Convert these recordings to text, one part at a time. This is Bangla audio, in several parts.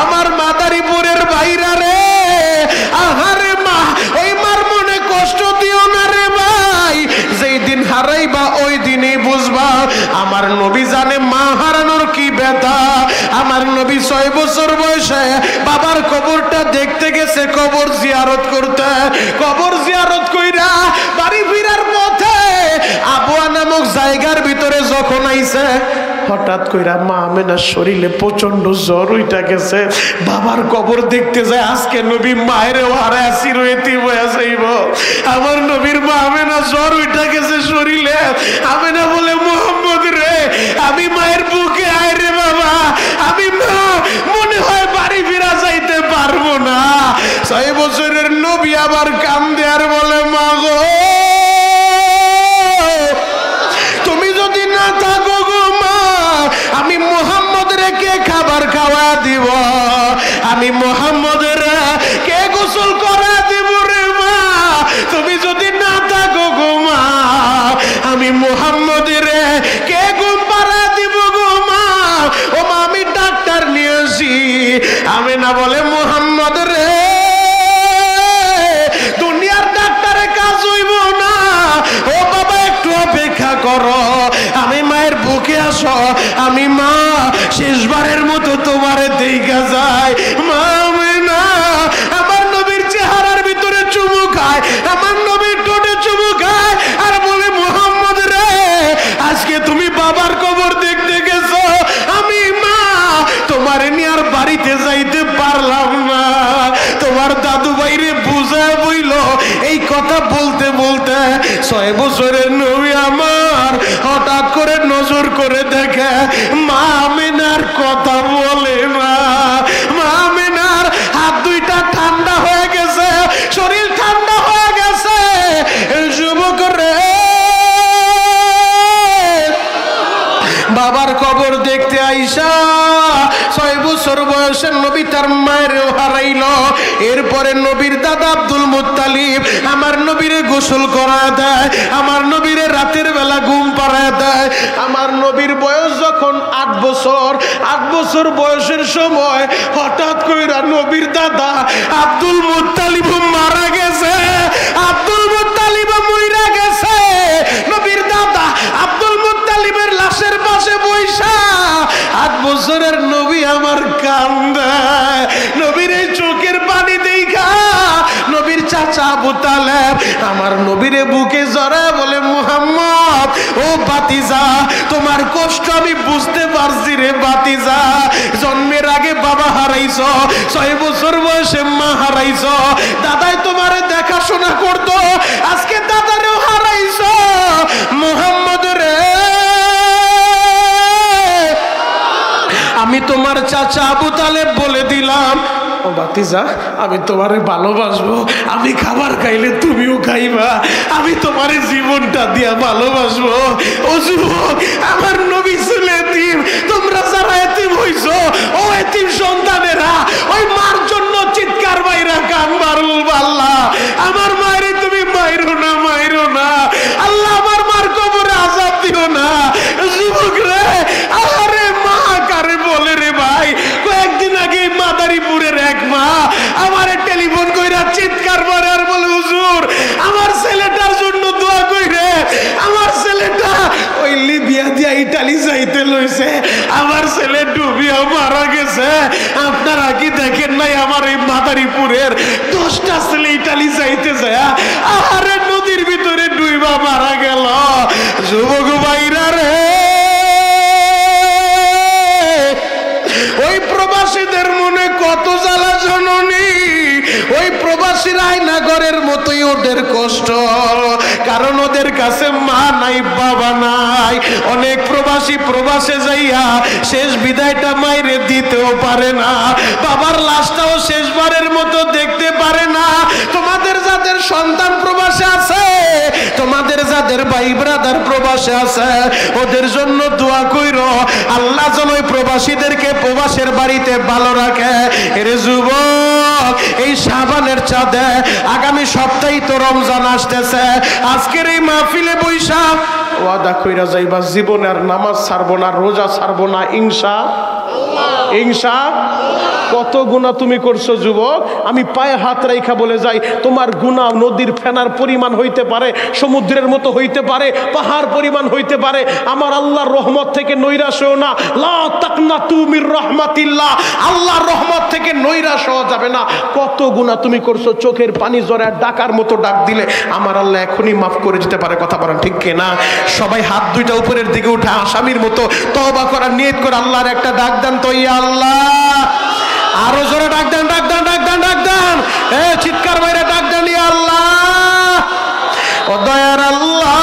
আমার মাদারীপুরের ভাইরা রে, আহারে মা, ওই মার মনে কষ্ট দিও না রে ভাই। যেই দিন হারাইবা ওই দিনই বুঝবা আমার নবী জানে মা হারানোর কি ব্যথা। আমার নবী 6 বছর বয়সে বাবার কবরটা দেখতে গেছে, কবর জিয়ারত করতে। কবর জিয়ারত কইরা বাড়ি ফিরার পথে আবওয়া নামক জায়গার ভিতরে যখন আইছে, হঠাৎ কইরা মা আমেনার শরীরে প্রচন্ড জ্বর উইঠা গেছে। বাবার কবর দেখতে যায়, আজকে নবী মায়ের হারায় চিরয়েতি বয়া যাইব। আমার নবীর মা আমেনা জ্বর উইঠা গেছে শরীরে। আমেনা বলে, মোহাম্মদ রে, আমি মায়ের বুকে আয় রে বাবা, আমি মা মনে হয় বাড়ি ফিরা যাইতে পারবো না। 6 বছরের নবী আবার কান্দে আর বলে, মা গো, তুমি যদি না থাকো গো মা, আমি মোহাম্মদ রে কে খাবার খাওয়া দিব, আমি মোহাম্মদ রে কে গোসল করা দিব রে মা, তুমি যদি না থাকো গো মা, আমি মোহাম্মদ রে কে ঘুম পাড়া দিব গো মা। ও মা, আমি ডাক্তার নিয়ে আসি। আমি না বলে, মোহাম্মদ রে, দুনিয়ার ডাক্তারে কাজ হইব না, ও বাবা একটু অপেক্ষা করো, আমি মায়ের বুকে আসো, আমি মা শেষবারের মতো তোমারে দেখা যায়। মা আমেনা আমার নবীর চেহারার ভিতরে চুমু খায়, আমার নবীর ঠোঁটে চুমু খায় আর বলে, মোহাম্মদ রে, আজকে তুমি বাবার কবর দেখতে গেছো, আমি মা তোমারে নিয়ে আর বাড়িতে যাইতে পারলাম না। তোমার দাদু ভাইরে বুঝায় বইল। এই কথা বলতে বলতে 6 বছরের নবী আমার হঠাৎ করে নজর করে দেখে মা আমেনার কথা বলে না। মা আমেনার হাত দুইটা ঠান্ডা হয়ে গেছে, শরীর ঠান্ডা হয়ে গেছে। যুবক রে, বাবার কবর দেখতে আইসা 6 বছর বয়সের নবী তার মায়েরও হারাইল। এরপরে নবীর দাদা আব্দুল মুত্তালিব আমার নবীরে গোসল করায় দেয়, আমার নবীরে রাতের বেলা ঘুম পাড়ায় দেয়। আমার নবীর বয়স যখন 8 বছর, 8 বছর বয়সের সময় হঠাৎ কইরা নবীর দাদা আব্দুল মুত্তালিব মারা গেছে। আব্দুল মুত্তালিব মইরা গেছে। নবীর দাদা আব্দুল মুত্তালিবের লাশের পাশে বইসা 8 বছরের নবী আমার কান্দে। নবীর এই চোখের পানি দেখা নবীর চাচা আবু তালেব আমার নবীরে বুকে জড়ায় বলে, মুহাম্মদ, ও বাতিজা, তোমার কষ্ট আমি বুঝতে পারছি রে বাতিজা। জন্মের আগে বাবা হারাইছ, 6 বছর বয়সে মা হারাইছ, দাদাই তোমারে দেখাশোনা করতো, আজকে দাদারেও হারাইছ। মুহাম্মদ রে, আমি তোমার চাচা আবু তালেব বলে দিলাম, ও বাতিজা, আমি তোমারে ভালোবাসবো, আমি খাবার খাইলে তুমিও খাইবা, আমি তোমার জীবনটা দিয়া ভালোবাসবো। ও যুবক, আমার নবী ছিল এতিম, তোমরা যারা এতিম হইছো, ও এতিম সন্তানেরা ওই মার জন্য চিৎকার বাইরা কান মারুল, আল্লাহ আমার মায়েরে তুমি মাইরো না, মাইরো না, আল্লাহ আমার মার কবরে আযাব দিও না। যুবক রে, আরে মা কারে বলে রে ভাই? কয়েকদিন আগে মাদারীপুরের এক মা আমারে টেলিফোন কইরা চিৎকার মারে আর বলে, হুজুর আমার ছেলেটার জন্য দোয়া কইরে, আমার ছেলেটা ওই লিবিয়া দিয়া ইটালি যাইতে লইছে, আমার ছেলে ডুবিয়া মারা গেছে। আপনারা কি দেখেন নাই আমার এই মাদারীপুরের 10টা ছেলে ইটালি যাইতে যায়, আরে নদীর ভিতরে ডুইবা মারা গেল। যুবক ভাইরা রে, ওই প্রবাসীদের মনে কত জ্বালা জননী, ওই প্রবাসীর আয়নাঘরের মতোই ওদের কষ্ট, কারণ ওদের কাছে মা নাই, বাবা নাই। অনেক প্রবাসী প্রবাসে যাইয়া শেষ বিদায়টা মাইরে দিতেও পারে না, বাবার লাশটাও শেষবারের মতো দেখতে পারে না। তোমাদের যাদের সন্তান প্রবাসে আছে, তোমাদের যাদের ভাই ব্রাদার প্রবাসে আছে, ওদের জন্য দোয়া কইরো, আল্লাহ যেন ওই প্রবাসীদেরকে প্রবাসের বাড়িতে ভালো রাখে। এর যুবক, এই শাবানের চাঁদে আগামী সপ্তাহে তো রমজান আসতেছে, আজকের এই মাহফিলে বৈশা ওয়াদা কইরা যাইবা জীবনে আর নামাজ ছাড়বো না, রোজা ছাড়বো না, ইনশাআল্লাহ। কত গুনাহ তুমি করছো যুবক। আমি পায়ে হাত রাইখা বলে যাই, তোমার গুনাহ নদীর ফেনার পরিমাণ হইতে পারে, সমুদ্রের মতো হইতে পারে, পাহাড় পরিমাণ হইতে পারে। আমার আল্লাহর রহমত থেকে নৈরাশ হও না। লা তাকনাতু মির রাহমাতিল্লাহ, আল্লাহর রহমত থেকে নৈরাশ হওয়া যাবে না। কত গুনাহ তুমি করছো, চোখের পানি জড়ায় ডাকার মতো ডাক দিলে আমার আল্লাহ এখনই মাফ করে দিতে পারে। কথা বলেন ঠিক কিনা? সবাই হাত দুইটা উপরের দিকে উঠে আসামির মতো তওবা করার নিয়ত করে আল্লাহর একটা ডাক দেন তো, ইয়া আল্লাহ। আরো জোরে ডাক দেন, ডাক দেন, ডাক দেন, ডাক দেন, চিৎকার বাইরে ডাক দেন, ইয়া আল্লাহ। ও দয়ার আল্লাহ,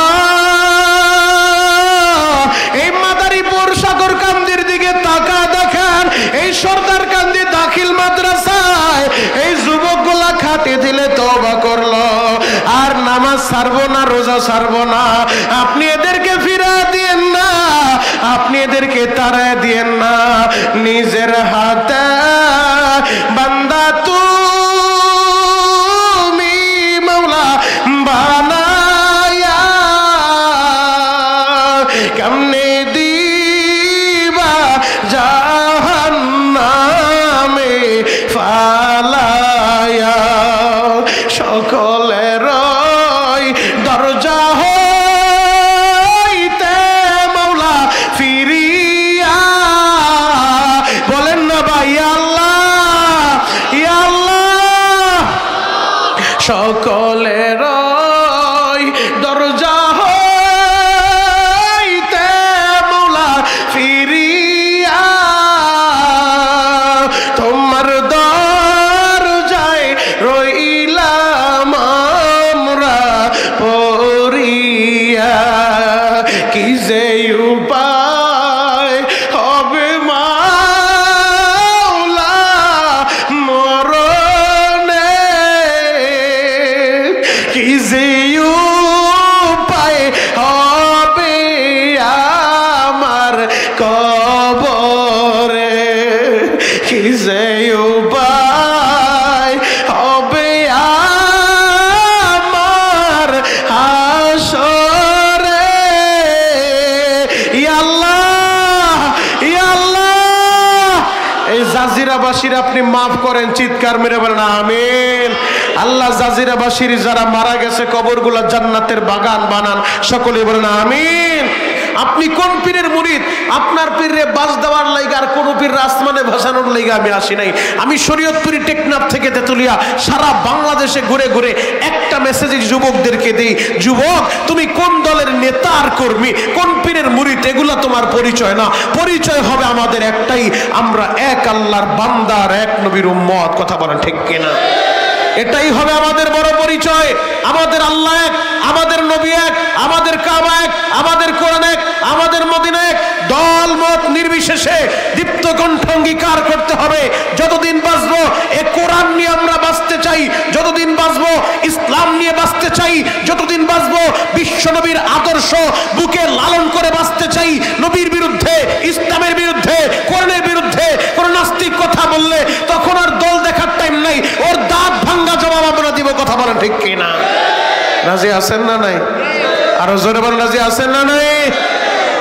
এই মাদারীপুর সাগরকান্দির দিকে তাকা দেখেন, এই সরদারকান্দি দাখিল মাদ্রাসায় এই যুবকগুলা খাটে দিলে তওবা করলো, আর নামাজ ছাড়বো না, রোজা ছাড়বো না। আপনি এদেরকে ফিরা দিয়েন না, আপনি এদেরকে তাড়ায় দিয়েন না। নিজের হাতে বান্দা তুমি মাওলা বানায়া কেমনে দিবা জাহান্নামে ফালায়া, সকলের দরজা হইতে মাওলা ফিরিয়া বলেন না ভাই, আল্লাহ, ইয়া আল্লাহ। সকলের দরজা হইতে মাওলা ফিরিয়া তোমার দরজায় রইলাম আমরা পড়িয়া। কি যে উপায় হবে মাওলা মরণে, কি যে উপায় হবে আমার কবরে, কি যে উপায় হবে আমার হাসরে। ইয়া আল্লাহ, ইয়া আল্লাহ। এই জাজিরাবাসীর আপনি মাফ করেন, চিৎকার মেরে বলেন আমিন। আল্লাহ জাজিরাবাসীর যারা মারা গেছে কবরগুলা জান্নাতের বাগান বানান, সকলে বলেন আমিন। আপনি কোন পীরের মুরিদ? আপনার পীরে বাস দেওয়ার লাইগা আর কোন পীর আসমানে ভাসানোর লাইগা আমি আসি নাই। আমি শরীয়তপুরি টেকনাফ থেকে তেতুলিয়া সারা বাংলাদেশে ঘুরে ঘুরে একটা মেসেজ যুবকদেরকে দেই, যুবক তুমি কোন দলের নেতা আর কর্মী, কোন পীরের মুরিদ, এগুলা তোমার পরিচয় না। পরিচয় হবে আমাদের একটাই, আমরা এক আল্লাহর বান্দা আর এক নবীর উম্মত। কথা বলেন ঠিক কিনা? এটাই হবে আমাদের বড় পরিচয়। আমাদের আল্লাহ এক, আমাদের নবী এক, আমাদের কাবা এক, আমাদের কোরআন এক, আমাদের মদিনা এক। দল মত নির্বিশেষে দীপ্ত কণ্ঠ অঙ্গীকার করতে হবে, যতদিন বাঁচবো এ কোরআন নিয়ে আমরা বাঁচতে চাই, যতদিন বাঁচবো ইসলাম নিয়ে বাঁচতে চাই, যতদিন বাঁচবো বিশ্ব নবীর আদর্শ বুকে লালন করে বাঁচতে চাই। নবীর বিরুদ্ধে, ইসলামের বিরুদ্ধে, কোরআনের বিরুদ্ধে কোন নাস্তিক কথা বললে তখন আর দল দেখার টাইম নাই, ওর দাঁত ভাঙ্গা জবাব আমরা দিব। কথা বলেন ঠিক কিনা? রাজি আছেন না নাই? আরো জোরে বলেন রাজি আছেন না নাই?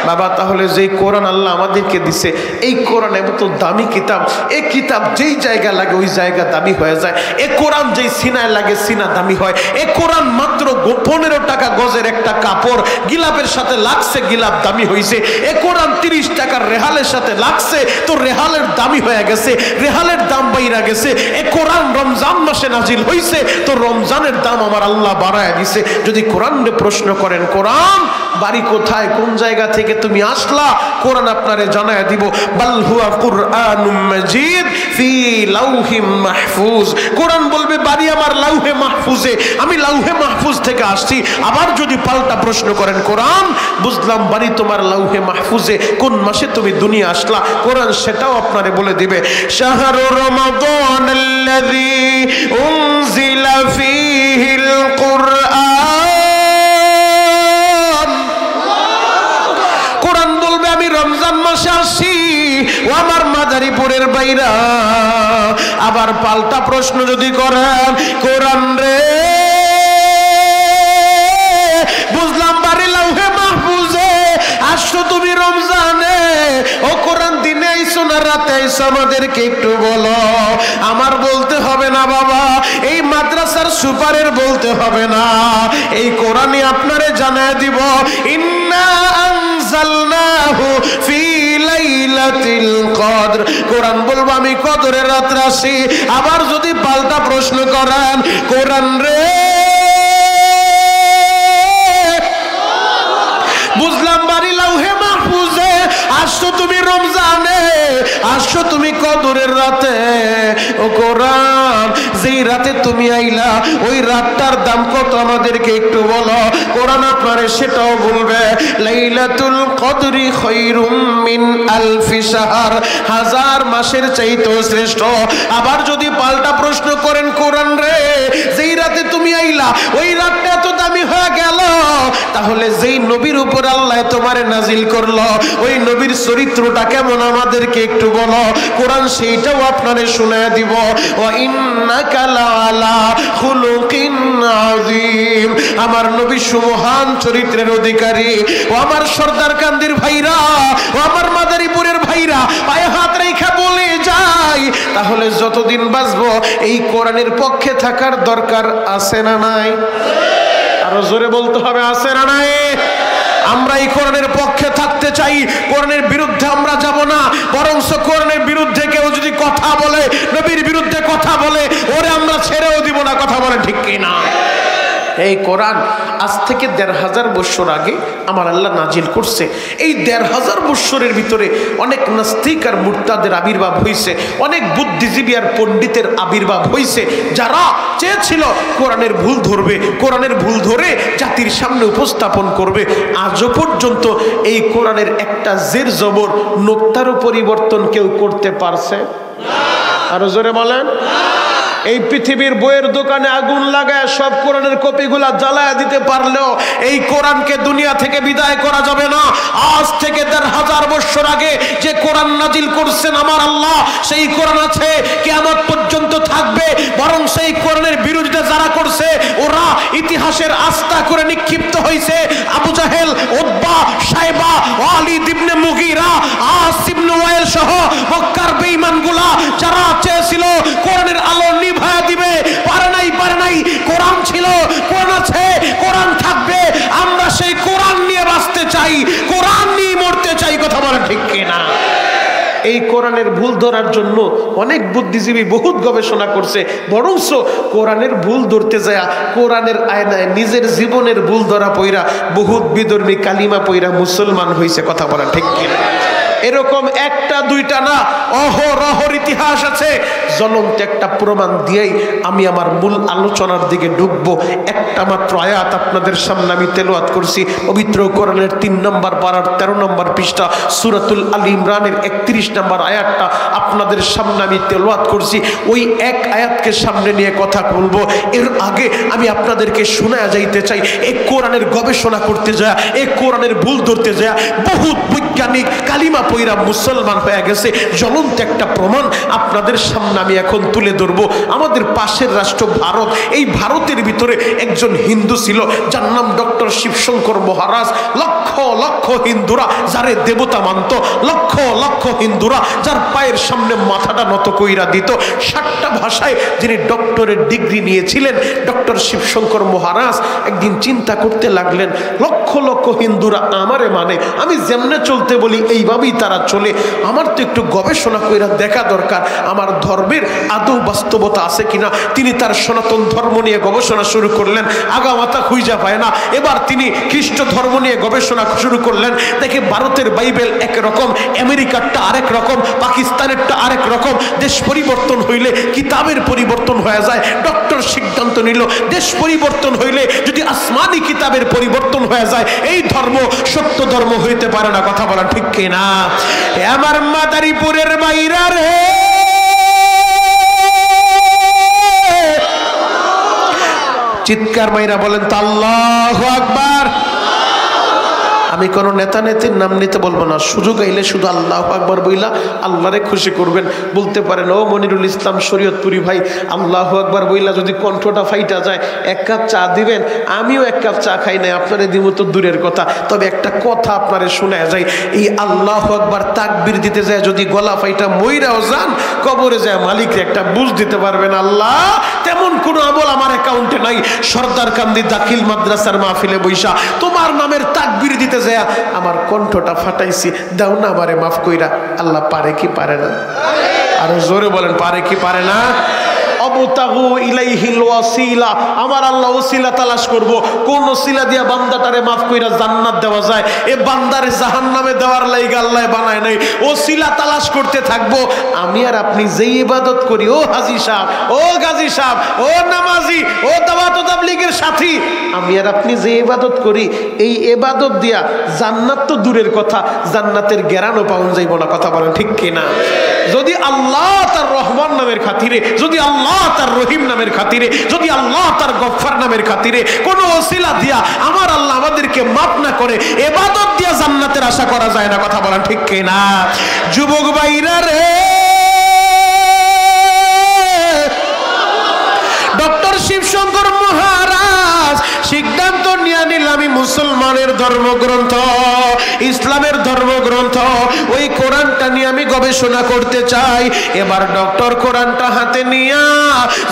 বাবা, তাহলে যেই কোরআন আল্লাহ আমাদেরকে দিছে, এই কোরআন এত দামি কিতাব, এই কিতাব যেই জায়গা লাগে ওই জায়গা দামি হয়ে যায়। এই কোরআন যেই সিনায় লাগে সিনা দামি হয়। এই কোরআন মাত্র 15 টাকা গজের একটা কাপড় গিলাপের সাথে লাগছে, গিলাপ দামি হয়েছে। এই কোরআন 30 টাকার রেহালের সাথে লাগছে, তো রেহালের দামি হয়ে গেছে, রেহালের দাম বাইরা গেছে। এই কোরআন রমজান মাসে নাজিল হয়েছে, তো রমজানের দাম আমার আল্লাহ বাড়ায় দিছে। যদি কোরআনে প্রশ্ন করেন, কোরআন বাড়ি কোথায়, কোন জায়গা থেকে তুমি আসলা, কোরআন আপনারে জানায় দিব। বাল হুয়া কুরআনুম মাজিদ ফি লাউহিম মাহফুজ। কোরআন বলবে বাড়ি আমার লাউহে মাহফুজে, আমি লাউহে মাহফুজ থেকে আসছি। আবার যদি পাল্টা প্রশ্ন করেন, কোরআন বুঝলাম বাড়ি তোমার লাউহে মাহফুজে, কোন মাসে তুমি দুনিয়া আসলা, কোরআন সেটাও আপনারে বলে দিবে। শাহরু রমাদানাল্লাযী উনজিলা ফীহিল কুরআন। রমজান মাসে আসি ও আমার মাদারীপুরের বাইরা। আবার পাল্টা প্রশ্ন যদি করেন, কোরআন রে বুঝলাম বাড়ি লাউহে মাহফুজে, আসছো তুমি রমজানে, ও কোরআন দিনে আইসো না রাতে আইসো, আমাদেরকে একটু বলো। সুপারের বলতে হবে না, এই কোরআনই আপনারে জানায় দিব ইন্না আনজালনাহু ফি লাইলাতিল কদর। কোরআন বলবো আমি কদরের রাত্রে আসি। আবার যদি পাল্টা প্রশ্ন করেন, কোরআন রে বুঝলাম বাড়ি লাউহে মাহফুজে, আসছো তুমি রমজানে, আসছো তুমি কদরের রাতে। ও কোরআন, যেই রাতে তুমি আইলা ওই রাতটার দাম কত আমাদেরকে একটু বলো। কোরআন আপনারে সেটাও বলবে লাইলাতুল কদরি খায়রুম মিন আলফি শাহর, হাজার মাসের চাইতেও শ্রেষ্ঠ। আবার যদি পাল্টা প্রশ্ন করেন, কোরআন রে যেই রাতে তুমি আইলা ওই রাতটা এত দামি হয়ে গেল, তাহলে যেই নবীর উপর আল্লাহ তোমারে নাজিল করলো ওই নবীর চরিত্রটা কেমন আমাদেরকে একটু বলো। কোরআন সেইটাও আপনারে শোনায় দিব। ওয়া ইন্নাকা লাআলা খুলুকিন আযীম, আমার নবী সুমহান চরিত্রের অধিকারী। ও আমার সর্দার কান্দির ভাইরা, ও আমার মাদারীপুরের ভাইরা, পায়ে হাত রেখে বলে যাই, তাহলে যতদিন বাঁচবো এই কোরআনের পক্ষে থাকার দরকার আছে না নাই? আরো জোরে বলতে হবে, আছে না নাই? আমরা এই কোরআনের পক্ষে থাকতে চাই, কোরআনের বিরুদ্ধে আমরা যাব না। বরং কোরআনের বিরুদ্ধে কেউ যদি কথা বলে, নবীর বিরুদ্ধে কথা বলে, ওরে আমরা ছেড়েও দিব না। কথা বলে ঠিক কিনা? এই কোরআন আজ থেকে ১৫০০ বছর আগে আমার আল্লাহ নাজিল করছে। এই ১৫০০ বছরের ভিতরে অনেক নাস্তিক আর মুরতাদের আবির্ভাব হয়েছে, অনেক বুদ্ধিজীবী আর পণ্ডিতের আবির্ভাব হয়েছে, যারা চেয়েছিল কোরআনের ভুল ধরবে, কোরআনের ভুল ধরে জাতির সামনে উপস্থাপন করবে। আজও পর্যন্ত এই কোরআনের একটা জের জবর নোক্তারও পরিবর্তন কেউ করতে পারছে? আরো জোরে বলেন। এই পৃথিবীর বইয়ের দোকানে আগুন লাগায় সব কোরআনের কপিগুলা জ্বালায় দিতে পারলেও এই কোরআনকে দুনিয়া থেকে বিদায় করা যাবে না। আজ থেকে ১৫০০ বছর আগে যে কোরআন নাজিল করছেন আমার আল্লাহ, সেই কোরআন আছে, কিয়ামত পর্যন্ত থাকবে। বরং সেই কোরআনের বিরোধিতা যারা করছে ওরা ইতিহাসের আস্থা করে নিক্ষিপ্ত হয়েছে। আবু জাহেল, উতবা, সাইবা, ওয়ালিদ ইবনে মুগীরা, আস ইবনে ওয়াইল সহ মক্কার বেঈমানগুলা যারা চেয়েছিল কোরআনের আলো নিভায়া দিবে, পারে নাই। কোরআন ছিল, কোরআন আছে, কোরআন থাকবে। আমরা সেই কোরআন নিয়ে বাঁচতে চাই, কোরআন নিয়ে মরতে চাই। কথা বলা ঠিক কিনা? এই কোরআনের ভুল ধরার জন্য অনেক বুদ্ধিজীবী বহুত গবেষণা করছে, বরংস কোরআনের ভুল ধরতে যায় কোরআনের আয়নায় নিজের জীবনের ভুল ধরা পইরা বহুত বিধর্মী কালিমা পইরা মুসলমান হয়েছে। কথা বলা ঠিক কিনা? এরকম একটা দুইটা না, অহরহর ইতিহাস আছে। জ্বলন্ত একটা প্রমাণ দিয়েই আমি আমার মূল আলোচনার দিকে ঢুকবো। একটা মাত্র আয়াত আপনাদের সামনে আমি তেলাওয়াত করছি, পবিত্র কোরআনের ৩ নম্বর পারার ১৩ নম্বর পৃষ্ঠা সূরাতুল আল ইমরানের ৩১ নম্বর আয়াতটা আপনাদের সামনে আমি তেলাওয়াত করছি। ওই এক আয়াতকে সামনে নিয়ে কথা বলবো। এর আগে আমি আপনাদেরকে শোনায়া যাইতে চাই, এই কোরআনের গবেষণা করতে যায়, এই কোরআনের ভুল ধরতে যায় বহুত বৈজ্ঞানিক কালিমা পইরা মুসলমান হয়ে গেছে। জ্বলন্ত একটা প্রমাণ আপনাদের সামনে আমি এখন তুলে ধরবো। আমাদের পাশের রাষ্ট্র ভারত, এই ভারতের ভিতরে একজন হিন্দু ছিল যার নাম ডক্টর শিবশঙ্কর মহারাজ। লক্ষ লক্ষ হিন্দুরা যারে দেবতা মানত, লক্ষ লক্ষ হিন্দুরা যার পায়ের সামনে মাথাটা নত কইরা দিত। 7টা ভাষায় যিনি ডক্টরের ডিগ্রি নিয়েছিলেন ডক্টর শিবশঙ্কর মহারাজ একদিন চিন্তা করতে লাগলেন, লক্ষ লক্ষ হিন্দুরা আমারে মানে, আমি যেমনে চলতে বলি এইভাবেই তারা চলে, আমার তো একটু গবেষণা কইরা দেখা দরকার আমার ধর্মের আদৌ বাস্তবতা আছে কিনা। তিনি তার সনাতন ধর্ম নিয়ে গবেষণা শুরু করলেন, আগামাতা খুঁজা পায় না। এবার তিনি খ্রিস্ট ধর্ম নিয়ে গবেষণা শুরু করলেন। দেখে ভারতের বাইবেল একরকম, আমেরিকারটা আরেক রকম, পাকিস্তানেরটা আরেক রকম। দেশ পরিবর্তন হইলে কিতাবের পরিবর্তন হয়ে যায়। ডক্টর সিদ্ধান্ত নিল দেশ পরিবর্তন হইলে যদি আসমানি কিতাবের পরিবর্তন হয়ে যায় এই ধর্ম সত্য ধর্ম হইতে পারে না। কথা বলা ঠিক কিনা? আমার মাদারীপুরের বাইরা রে, চিৎকার মাইরা বলেন তো আল্লাহু আকবার। আমি কোনো নেতা নেত্রীর নাম নিতে বলবো না, সুযোগ আইলে শুধু আল্লাহু আকবার বইলা আল্লাহরে খুশি করবেন। বলতে পারেন ও মনিরুল ইসলাম শরীয়তপুরি ভাই, আল্লাহু আকবার বইলা যদি কণ্ঠটা ফাইটা যায় 1 কাপ চা দিবেন। আমিও 1 কাপ চা খাই নাই, আপনারে দিব তো দূরের কথা, তবে একটা কথা আপনারে শোনা যায়, এই আল্লাহু আকবার তাকবীর দিতে যায় যদি গলা ফাইটা মইরাও যান, কবরে যায় মালিককে একটা বুঝ দিতে পারবেন আল্লাহ তেমন কোনো আমল আমার অ্যাকাউন্টে নাই। সরদারকান্দি দাখিল মাদ্রাসার মাহফিলে বৈশা তোমার নামের তাকবীর দিতে যায় আমার কণ্ঠটা ফাটাইছি, দাও না আমারে মাফ কইরা। আল্লাহ পারে কি পারে না? আরো জোরে বলেন, পারে কি পারে না? অবতাগু ইলাইহিল ওয়াসিলা, আমার আল্লাহ ওসিলা তালাশ করব, কোন ওসিলা দিয়া বান্দাটারে মাফ কইরা জান্নাত দেওয়া যায়। এ বান্দারে জাহান্নামে দেওয়ার লাগি আল্লাহ বানায় নাই, ওসিলা তালাশ করতে থাকবো। আমি আর আপনি যেই ইবাদত করি, ও হাজী সাহেব, ও গাজী সাহেব, ও নামাজি, ও দাওয়াত ও তাবলীগের সাথী, আমি আর আপনি যে ইবাদত করি, এই ইবাদত দিয়া জান্নাত তো দূরের কথা, জান্নাতের গ্যারানও পাওয়া যাইব না। কথা বলেন ঠিক কিনা? যদি আল্লাহ তার রহমান নামের খাতিরে, যদি আল্লাহ তার রহিম নামের খাতিরে, যদি আল্লাহ তার গফফার নামের খাতিরে কোন ওসিলা দিয়া আমার আল্লাহ আমাদেরকে মাফ না করে, ইবাদত দিয়া জান্নাতের আশা করা যায় না। কথা বলেন ঠিক কিনা? যুবক ভাইরা রে, ডক্টর শিবশঙ্কর মহারাজ সিদ্ধান্ত নিয়ে নিল, আমি মুসলমানের ধর্মগ্রন্থ, ইসলামের ধর্মগ্রন্থ, ওই কোরআনটা নিয়ে আমি গবেষণা করতে চাই। এবার ডক্টর কোরআনটা হাতে নিয়া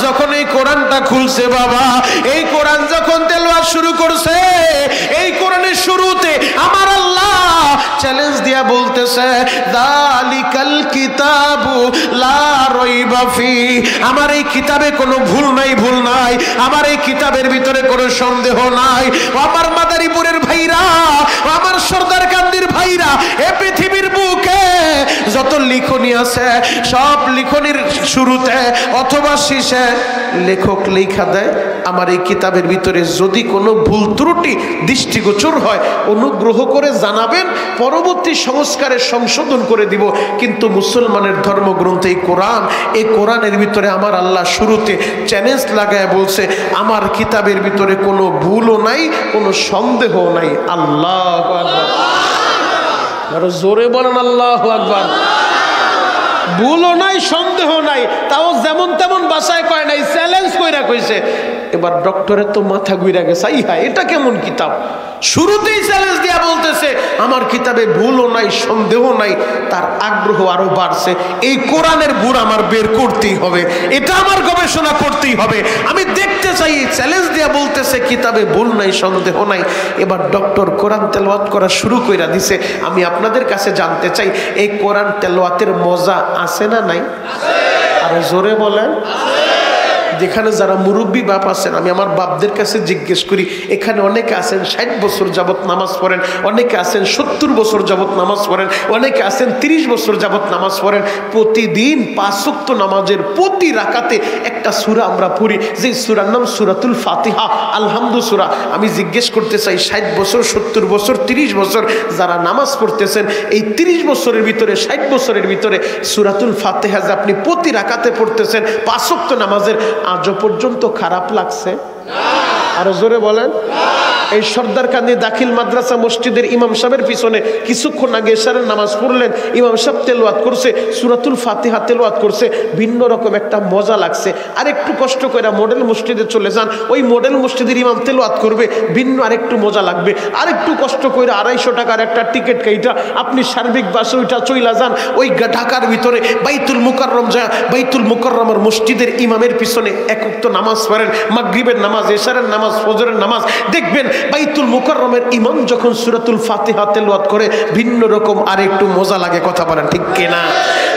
যখন এই কোরআনটা খুলছে, বাবা এই কোরআন যখন তেলাওয়াত শুরু করছে, এই কোরআনের শুরুতে আমার আল্লাহ চ্যালেঞ্জ দিয়া বলতেছে, যালিকাল কিতাবু লা রাইবা ফি, আমার এই কিতাবে কোনো ভুল নাই, ভুল নাই, আমার এই কিতাবের ভিতরে কোনো সন্দেহ নাই। আমার মাদারীপুরের ভাইরা, আমার সরদারকান্দির ভাইরা, এ পৃথিবীর বুকে যত লিখনি আছে, সব লিখনির শুরুতে অথবা শেষে লেখক লেখা দেয়, আমার এই কিতাবের ভিতরে যদি কোনো ভুল ত্রুটি দৃষ্টিগোচর হয় অনুগ্রহ করে জানাবেন, পরবর্তী সংস্কারে সংশোধন করে দিব। কিন্তু মুসলমানের ধর্মগ্রন্থ এই কোরআন, এই কোরআনের ভিতরে আমার আল্লাহ শুরুতে চ্যালেঞ্জ লাগায় বলছে, আমার কিতাবের ভিতরে কোনো ভুলও নাই, কোনো সন্দেহ নাই। আল্লাহু আকবার, আরো জোরে বলেন আল্লাহু আকবার। ভুলও নাই, সন্দেহ নাই, তাও যেমন তেমন বাসায় কয় নাই, চ্যালেঞ্জ কইরা কইছে। এবার ডক্টরের তো মাথা ঘুরে গেছে, এটা কেমন কিতাব? শুরুতেই চ্যালেঞ্জ দিয়া বলতেছে আমার কিতাবে ভুলও নাই, সন্দেহ নাই। তার আগ্রহ আরো বাড়ছে, এই কোরআনের ভুল আমার বের করতেই হবে, এটা আমার গবেষণা করতেই হবে, আমি দেখতে চাই। চ্যালেঞ্জ দিয়া বলতেছে কিতাবে ভুল নাই, সন্দেহ নাই। এবার ডক্টর কোরআন তেলাওয়াত করা শুরু কইরা দিছে। আমি আপনাদের কাছে জানতে চাই, এই কোরআন তেলাওয়াতের মজা আছে না নাই? আরে জোরে বলেন। যেখানে যারা মুরব্বী বাপ আছেন, আমি আমার বাপদের কাছে জিজ্ঞেস করি, এখানে অনেকে আছেন 60 বছর যাবত নামাজ পড়েন, অনেকে আছেন 70 বছর যাবত নামাজ পড়েন, অনেকে আছেন 30 বছর যাবত নামাজ পড়েন। প্রতিদিন 5 ওয়াক্ত নামাজের প্রতি রাকাতে একটা সূরা আমরা পড়ি, যে সূরার নাম সূরাতুল ফাতিহা, আলহামদু সূরা। আমি জিজ্ঞেস করতে চাই, 60 বছর, 70 বছর, 30 বছর যারা নামাজ পড়তেছেন, এই 30 বছরের ভিতরে, 60 বছরের ভিতরে সূরাতুল ফাতিহা যে আপনি প্রতি রাকাতে পড়তেছেন 5 ওয়াক্ত নামাজের, আজও পর্যন্ত খারাপ লাগছে? আরো জোরে বলেন। এই সরদারকান্দি দাখিল মাদ্রাসা মসজিদের ইমাম সাহেবের পিছনে কিছুক্ষণ আগে এশারের নামাজ পড়লেন, ইমাম সাহেব তেলাওয়াত করছে, সূরাতুল ফাতিহা তেলাওয়াত করছে, ভিন্ন রকম একটা মজা লাগছে। আর একটু কষ্ট করে মডেল মসজিদে চলে যান, ওই মডেল মসজিদের ইমাম তেলাওয়াত করবে, ভিন্ন আরেকটু মজা লাগবে। আর একটু কষ্ট করে 250 টাকার একটা টিকিট কাইটা আপনি সার্বিক বাসে ওইটা চইলা যান, ওই ঢাকার ভিতরে বাইতুল মুকাররম যা, বাইতুল মুকাররমের মসজিদের ইমামের পিছনে এক ওয়াক্ত নামাজ পড়েন, মাগরিবের নামাজ, এশারের নামাজ, ফজরের নামাজ, দেখবেন বাইতুল মুকাররমের ইমাম যখন সূরাতুল ফাতিহা তেলাওয়াত করে ভিন্ন রকম আর একটু মজা লাগে। কথা বলেন ঠিক কিনা?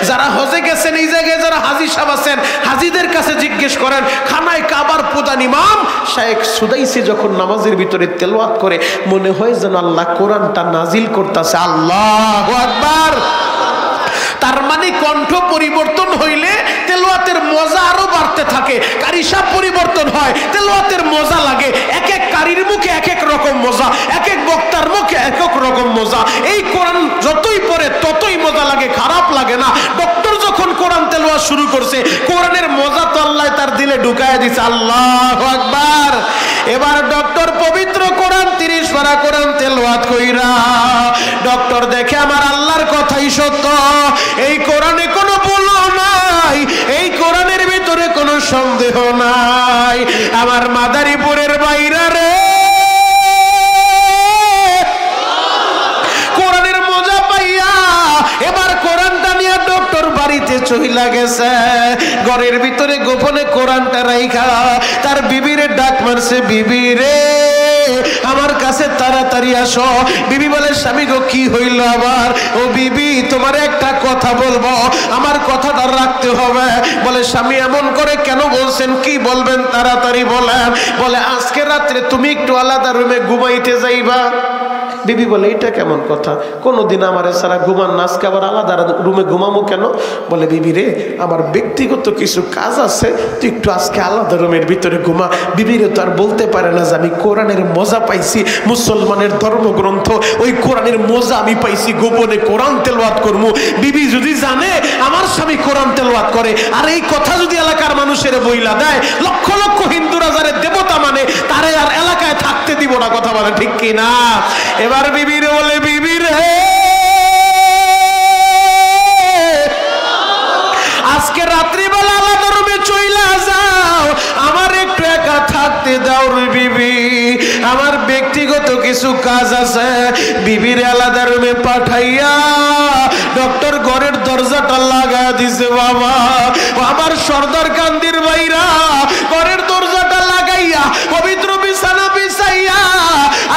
যারা হজে গেছেন, এই জায়গায় যারা হাজী সাহেব আছেন, হাজীদের কাছে জিজ্ঞেস করেন, খানায় কাবার প্রধান ইমাম শায়েখ সুদাইসি যখন নামাজের ভিতরে তেলাওয়াত করে, মনে হয় যেন আল্লাহ কোরআনটা নাজিল করতেছে। আল্লাহু আকবার। তার মানে কণ্ঠ পরিবর্তন হইলে তেলাওয়াতের মজা আরো বাড়তে থাকে, কারি সাহেব পরিবর্তন হয়, তেলাওয়াতের মজা লাগে। এক এক কারির মুখে এক এক রকম মজা, এক এক বক্তার মুখে এক এক রকম মজা। এই কোরআন যতই পড়ে ততই মজা লাগে, খারাপ লাগে না। ডক্টর যখন কোরআন তেলাওয়াত শুরু করছে, কোরআনের মজা তো আল্লাহ তার দিলে ঢুকায় দিছে। আল্লাহু আকবার। এবার ডক্টর পবিত্র কোরআন 30 পারা কোরআন তেলাওয়াত কইরা। ডক্টর দেখে আমার আল্লাহর কথাই সত্য, এই কোরআনে কোনো ভুল নাই, এই কোরআনের ভিতরে কোনো সন্দেহ নাই। আমার মাদারীপুরের বাইরা রে, কোরআনের মজা পাইয়া এবার কোরআনটা নিয়ে ডক্টর বাড়িতে চইলা গেছে। ঘরের ভিতরে গোপনে কোরআনটা রাইখা তার বিবিরে ডাক মারছে, বিবি রে আমার কাছে তাড়াতাড়ি আসো। বিবি বলে, স্বামী গো কি হইল আবার? ও বিবি তোমার একটা কথা বলবো, আমার কথাটা রাখতে হবে। বলে, স্বামী এমন করে কেন বলছেন, কি বলবেন তাড়াতাড়ি বলেন। বলে, আজকে রাত্রে তুমি একটু আলাদা রুমে ঘুমাইতে যাইবা। বিবি বলে, এটা কেমন কথা, কোনোদিন আমার সারা ঘুমান না, আজকে আবার আলাদা রুমে ঘুমামো কেন? বলে, বিবি রে আমার ব্যক্তিগত কিছু কাজ আছে, তুই একটু আজকে আলাদা রুমের ভিতরে ঘুমা। বিবিরে তো আর বলতে পারে না যে আমি কোরআনের মজা পাইছি, মুসলমানের ধর্মগ্রন্থ ওই কোরআনের মজা আমি পাইছি, গোপনে কোরআন তেলাওয়াত করবো। বিবি যদি জানে আমার স্বামী কোরআন তেলাওয়াত করে, আর এই কথা যদি এলাকার মানুষের বইলা দেয়, লক্ষ লক্ষ হিন্দুরা যারে দেবতা মানে তারে আর এলাকায় থাকতে দিব না। কথা বলে ঠিক কিনা? এবার বিবিরে বলে, বিবি রে আজকে রাত্রিবেলা আলাদা রুমে চইলা যাও, আমার একটু একা থাকতে দাও রে বিবি, আমার ব্যক্তিগত কিছু কাজ আছে। বিবির আলাদা রুমে পাঠাইয়া ডক্টর ঘরের দরজাটা লাগা দিছে। বাবা আমার সর্দার কান্দির বাইরা ঘরের দরজাটা লাগাইয়া পবিত্র বিছানা বিছাইয়া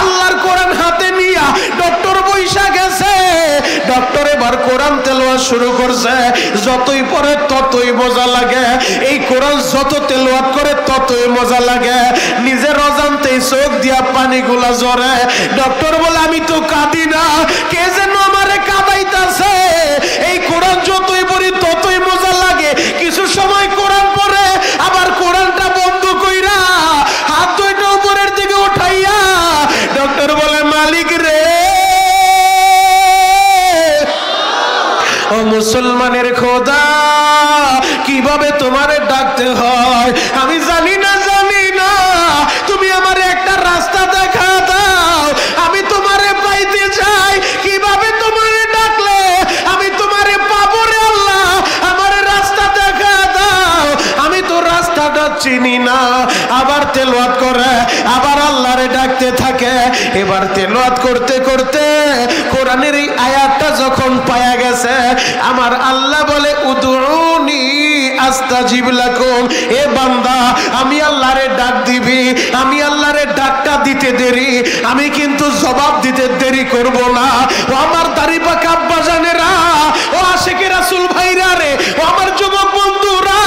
আল্লাহর কোরআন হাতে নিয়া ডক্টর বৈশা গেছে। ডক্টর এবার কোরআন তেলাওয়াত শুরু করছে। যতই পড়ে ততই মজা লাগে, এই কোরআন যত তেলাওয়াত করে ততই মজা লাগে। নিজের অজান্তেই চোখ দিয়া পানিগুলা ঝরে। ডক্টর বলে, আমি তো কাঁদি না, কে যেন আমারে কাঁদাইতাছে। এই কোরআন যতই পড়ি ততই মজা লাগে। কিছু সময় কোরআন পড়ে আবার কোরআনটা বন্ধ কইরা হাত দুইটা উপরের দিকে উঠাইয়া ডক্টর বলে, মালিক রে ও মুসলমানের খোদা, কিভাবে তোমারে ডাকতে হয় আমি জানি না, জানি না, তুমি আমারে একটা রাস্তা দেখা দাও, আমি তোমারে পাইতে চাই, কিভাবে তোমারে ডাকলে আমি তোমারে পাবো রে আল্লাহ, আমার রাস্তা দেখা দাও, আমি তো রাস্তাটা চিনি না। আবার তেলাওয়াত করে আবার আল্লাহরে ডাকতে থাকে। এবার তেলাওয়াত করতে করতে কোরআনের এই আয়াতটা যখন পায়া গেছে, আমার আল্লাহ বলে, উদউনি আস্তাজিব লাকুম। এ বান্দা আমি আল্লাহরে ডাক দিবি, আমি আল্লাহরে ডাকটা দিতে দেরি, আমি কিন্তু জবাব দিতে দেরি করব না। ও আমার দাড়ি পাকা আব্বা জানেরা, ও আশিকে রাসূল ভাইরা রে, ও আমার যুবক বন্ধুরা,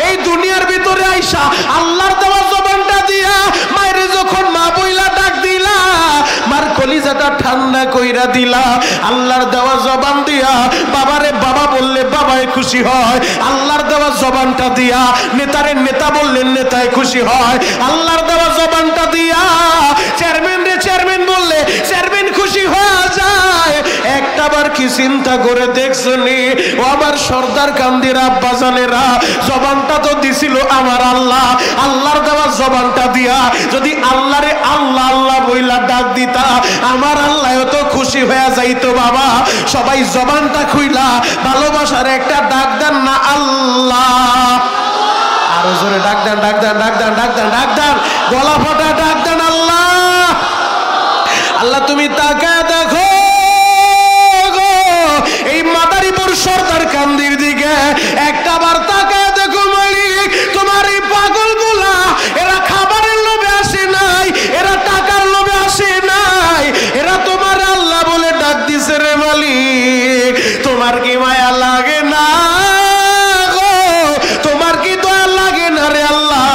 এই দুনিয়ার ভিতরে আইসা আল্লাহর দেওয়া জবানটা দিয়া মায়ের যখন মা বইলা ডাক দিলা, মার কলিজাটা ঠান্ডা কইরা দিলা। আল্লাহর দেওয়া জবান দিয়া বাবারে বাবা বললে বাবাই খুশি হয়, আল্লাহর দেওয়া জবানটা দিয়া নেতারে নেতা বললে নেতায় খুশি হয়, আল্লাহর দেওয়া জবানটা দিয়া চেয়ারম্যান রে চেয়ারম্যান বললে চেয়ারম্যান খুশি হয়ে যায়। একটাবার কি চিন্তা করে দেখছনি? ও আমার সর্দার কান্দির আব্বা জানেরা, জবানটা তো দিছিল আমার আল্লাহ, আল্লাহর দেওয়া জবানটা দিয়া যদি আল্লাহরে আল্লাহ আল্লাহ বইলা ডাক দিতা, আমার আল্লাহ তো খুশি হয়ে যাইতো। বাবা সবাই জবানটা খুইলা ভালোবাসার একটা ডাক দেন না আল্লাহ। আরো জোরে ডাক দেন, ডাক দেন, ডাক দেন, ডাক দেন, ডাক দেন, গলা ফাটা ডাক দেন আল্লাহ। আল্লাহ তুমি তাকায় দেখো এই মাদারীপুর সর্দার কান্দির দিকে, একটা বার তাকায় দেখো মালিক, তোমার এই পাগলগুলা এরা খাবারের লোভে আসে নাই, এরা টাকার লোভে আসে নাই, এরা তোমার আল্লাহ বলে ডাক দিছে রে মালিক। তোমার কি মায়া লাগে না গো? তোমার কি দয়া লাগে না রে আল্লাহ?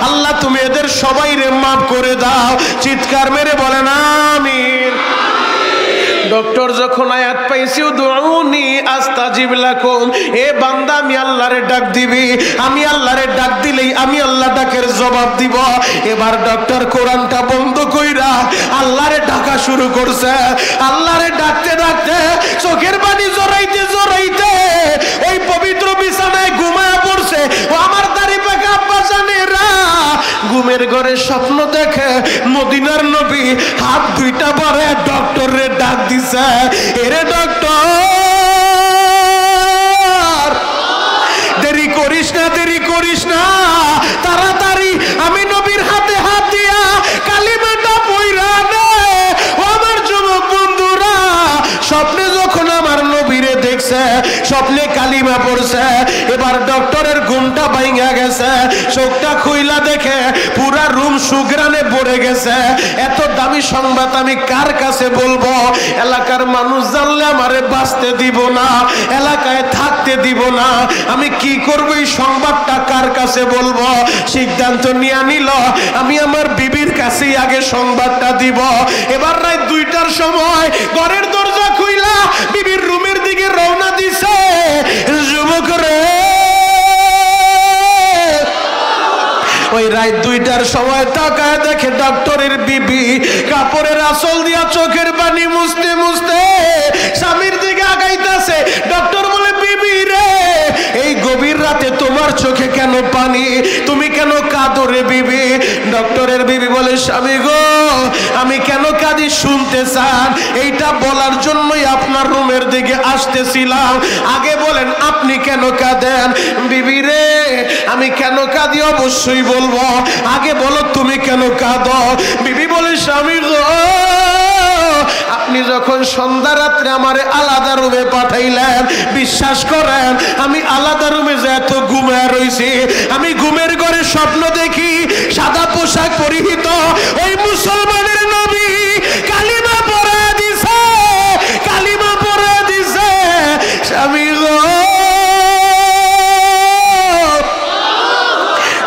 আল্লাহ তুমি এদের সবাই রে মাফ করে দাও। চিৎকার মেরে বলেন আমিন। ডক্টর যখন আয়াত পাইছি উদউনি আস্তাজিব লাকুম, এ বান্দা আমি আল্লাহরে ডাক দিবি, আমি আল্লাহরে ডাক দিলেই আমি আল্লাহ ডাকের জবাব দিব। এবার ডক্টর কোরআনটা বন্ধ কইরা আল্লাহরে ডাকা শুরু করছে। আল্লাহরে ডাকতে ডাকতে চোখের পানি জড়াইতে জড়াইতে ওই পবিত্র বিছানায় ঘুমায়া পড়ছে। ও আমার দাড়ি পাকা আব্বা জানেরা, ঘুমের ঘরে স্বপ্ন দেখে মদিনার নবী হাত দুইটা বাড়ে ডক্টরে ডাক দিছে, এরে ডক্টর দেরি করিস না, দেরি করিস না, তাড়াতাড়ি আমি নবীর হাতে হাত দিয়া কালিমাটা পয়রা নে। ও আমার যুবক বন্ধুরা, স্বপ্নে যখন আমার নবীরে দেখছে, স্বপ্নে কালিমা পড়ছে, এবার ডক্টরের ঘুমটা ভাঙা গেছে, চোখটা খুইলা দেখে পুরা রুম সুগ্রানে ভরে গেছে। এত দামি সংবাদ আমি কার কাছে বলবো? এলাকার মানুষ জানলে আমারে বাঁচতে দিব না, এলাকায় থাকতে দিব না। আমি কি করবো? এই সংবাদটা কার কাছে বলবো? সিদ্ধান্ত নিয়ে নিল আমি আমার বিবির কাছেই আগে সংবাদটা দিব। এবার রাত 2টার সময় ঘরের দরজা খুইলা বিবির রুমের দিকে রওনা দিছে। যুবক রে, ওই রাত 2টার সময় তাকায় দেখে ডক্টরের বিবি কাপড়ের আঁচল দিয়া চোখের পানি মুছতে মুছতে স্বামীর দিকে আগাইতেছে। ডক্টর বলে, বিবি রে, এই গভীর রাতে তোমার চোখে কেন পানি? তুমি কেন কাঁদো রে বিবি? ডক্টরের বিবি বলে, স্বামী গো, আমি কেন কাঁদি শুনতে চান? এইটা বলার জন্যই আপনার রুমের দিকে আসতেছিলাম। আগে বলেন আপনি কেন কাঁদেন? বিবি রে, আমি কেন কাঁদি অবশ্যই বলবো, আগে বলো তুমি কেন কাঁদো? বিবি বলে, স্বামী গো, আপনি যখন সন্ধ্যা রাত্রে আমারে আলাদা রুমে পাঠাইলেন, বিশ্বাস করেন আমি আলাদা রুমে যে এত ঘুমায় রইছি, আমি ঘুমের ঘরে স্বপ্ন দেখি সাদা পোশাক পরিহিত ওই মুসলমানের নবী কালিমা পড়া দিছে, কালিমা পড়া দিছে। স্বামী গো,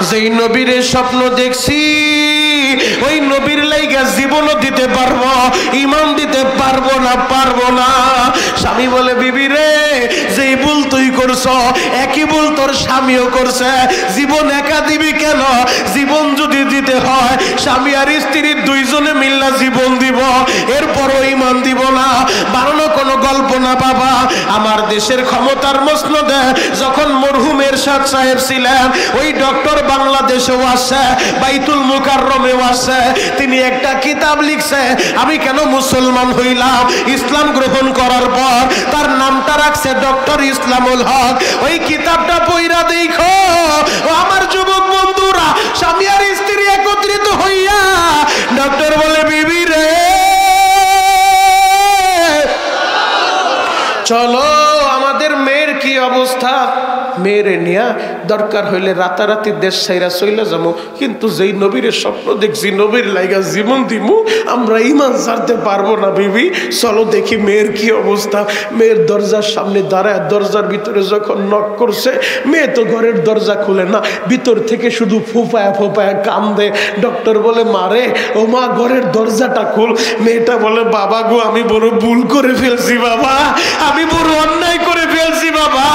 যেই নবীরে স্বপ্ন দেখছি ওই নবীর লাইগা জীবনও দিতে পারবো, ইমান দিতে পারবো না, পারবো না। স্বামী বলে, বিবি রে, যেই ভুল তুই করছ একই ভুল তোর স্বামীও করছে। জীবন একা দিবি কেন? জীবন যদি দিতে হয় স্বামী আর স্ত্রী দুইজনে মিল্লা জীবন দিব, এরপরও ইমান দিব না। বানানো কোনো গল্প না বাবা। আমার দেশের ক্ষমতার মসনদে যখন মরহুম এরশাদ সাহেব ছিলেন, ওই ডক্টর বাংলাদেশেও আসে, বাইতুল মুকাররমেও আসে। তিনি একটা কিতাব লিখছে, আমি কেন মুসলমান হইলাম। ইসলাম গ্রহণ করার পর তার নামটা রাখছে ডক্টর ইসলামুল হক। ওই কিতাবটা পইরা দেখো ও আমার যুবক বন্ধুরা, স্বামী আর স্ত্রী একত্রিত হইয়া ডক্টর বলে, বিবি রে, চলো আমাদের মেয়ের কি অবস্থা, মেয়েরে নিয়া দরকার হইলে রাতারাতি দেশ ছাইরা চইলা যাবো, কিন্তু যেই নবীর স্বপ্ন দেখছি নবীর লাইগা জীবন দিমু, আমরা ইমান ছাড়তে পারবো না। বিবি চলো দেখি মেয়ের কি অবস্থা। মেয়ের দরজার সামনে দাঁড়ায় দরজার ভিতরে যখন নক করছে, মেয়ে তো ঘরের দরজা খুলে না, ভিতর থেকে শুধু ফোপায়া ফোপায়া কান্দে। ডক্টর বলে, মারে ও মা, ঘরের দরজাটা খুল। মেয়েটা বলে, বাবা গো, আমি বড় ভুল করে ফেলছি বাবা, আমি বড় অন্যায় করে ফেলছি বাবা।